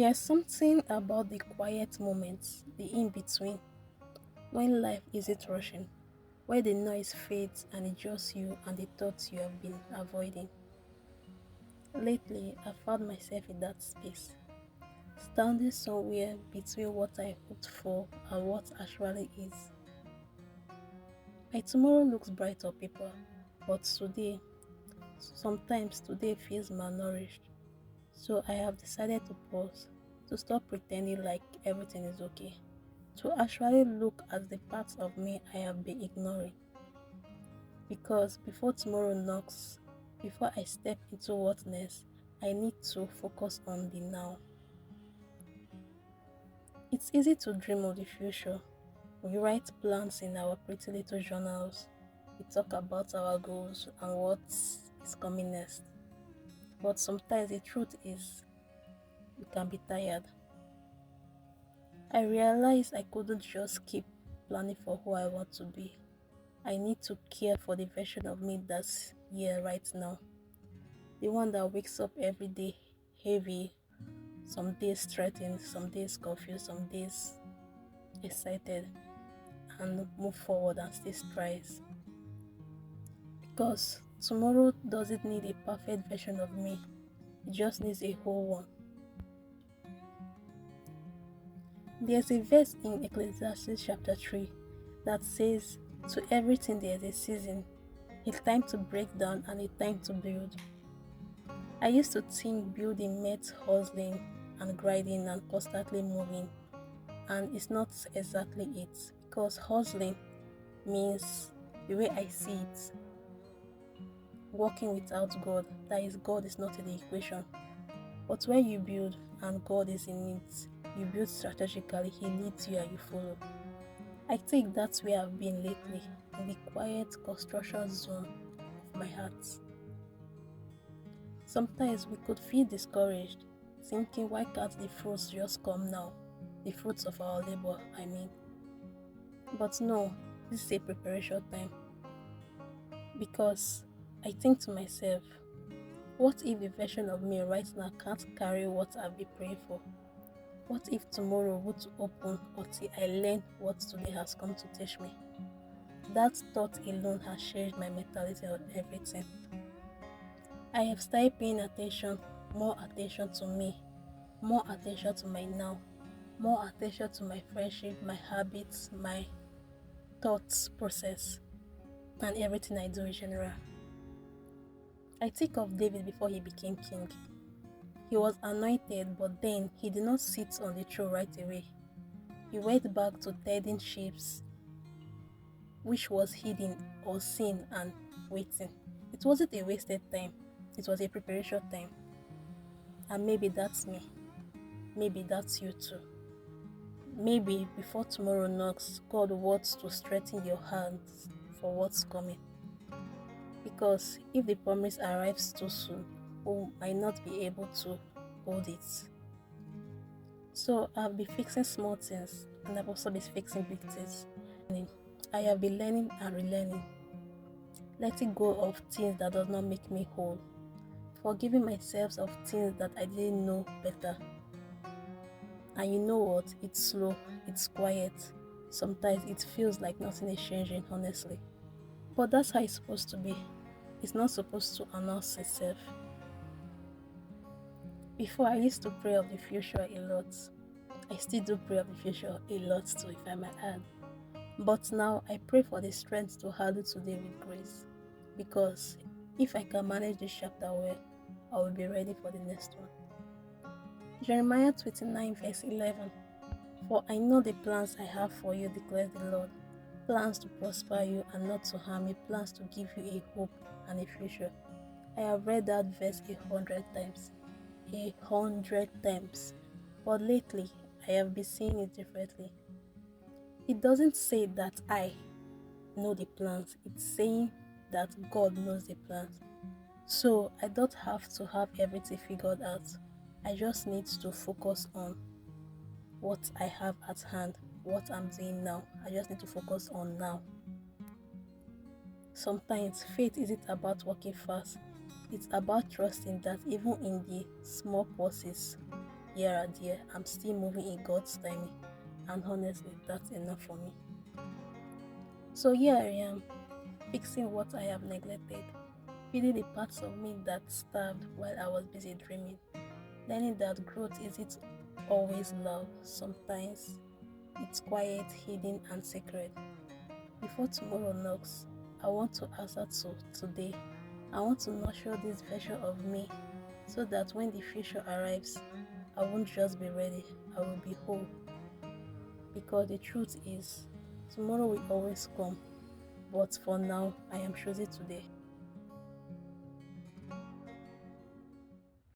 There's something about the quiet moments, the in between, when life isn't rushing, where the noise fades and it's just you and the thoughts you have been avoiding. Lately, I found myself in that space, standing somewhere between what I hoped for and what actually is. My tomorrow looks bright on paper, but sometimes today feels malnourished. So I have decided to pause, to stop pretending like everything is okay, to actually look at the parts of me I have been ignoring. Because before tomorrow knocks, before I step into what next, I need to focus on the now. It's easy to dream of the future. We write plans in our pretty little journals. We talk about our goals and what is coming next. But sometimes the truth is, we can be tired. I realized I couldn't just keep planning for who I want to be. I need to care for the version of me that's here right now. The one that wakes up every day heavy, some days threatened, some days confused, some days excited, and move forward and stay strides. Because tomorrow doesn't need a perfect version of me, it just needs a whole one. There's a verse in Ecclesiastes chapter 3 that says, "To everything there is a season, a time to break down and a time to build." I used to think building meant hustling and grinding and constantly moving, and it's not exactly it, because hustling means, the way I see it, working without God. That is, God is not in the equation. But when you build and God is in it, you build strategically, He leads you and you follow. I think that's where I've been lately, in the quiet construction zone of my heart. Sometimes we could feel discouraged, thinking, why can't the fruits just come now? The fruits of our labor, I mean. But no, this is a preparation time. Because I think to myself, what if the version of me right now can't carry what I've been praying for? What if tomorrow won't open until I learn what today has come to teach me? That thought alone has changed my mentality on everything. I have started paying attention, more attention to me, more attention to my now, more attention to my friendship, my habits, my thoughts process, and everything I do in general. I think of David before he became king. He was anointed, but then he did not sit on the throne right away. He went back to tending sheep, which was hidden or seen and waiting. It wasn't a wasted time, it was a preparation time. And maybe that's me. Maybe that's you too. Maybe before tomorrow knocks, God wants to strengthen your hands for what's coming. Because if the promise arrives too soon, we might not be able to hold it. So I've been fixing small things and I've also been fixing big things. I have been learning and relearning, letting go of things that does not make me whole, forgiving myself of things that I didn't know better. And you know what? It's slow, it's quiet. Sometimes it feels like nothing is changing, honestly. But that's how it's supposed to be. It's not supposed to announce itself. Before, I used to pray of the future a lot. I still do pray of the future a lot too, if I might add. But now I pray for the strength to handle today with grace. Because if I can manage this chapter well, I will be ready for the next one. Jeremiah 29 verse 11. For I know the plans I have for you, declares the Lord. Plans to prosper you and not to harm you, plans to give you a hope and a future. I have read that verse 100 times. 100 times. But lately, I have been seeing it differently. It doesn't say that I know the plans, it's saying that God knows the plans. So I don't have to have everything figured out. I just need to focus on what I have at hand, what I'm doing now. I just need to focus on now. Sometimes faith isn't about working fast. It's about trusting that even in the small pauses, here and there. I'm still moving in God's timing, and honestly, that's enough for me. So here I am, fixing what I have neglected, feeding the parts of me that starved while I was busy dreaming, learning that growth isn't always loud. Sometimes it's quiet, hidden, and sacred. Before tomorrow knocks, I want to answer to today. I want to nurture this version of me so that when the future arrives, I won't just be ready, I will be whole. Because the truth is, tomorrow will always come, but for now, I am choosing today.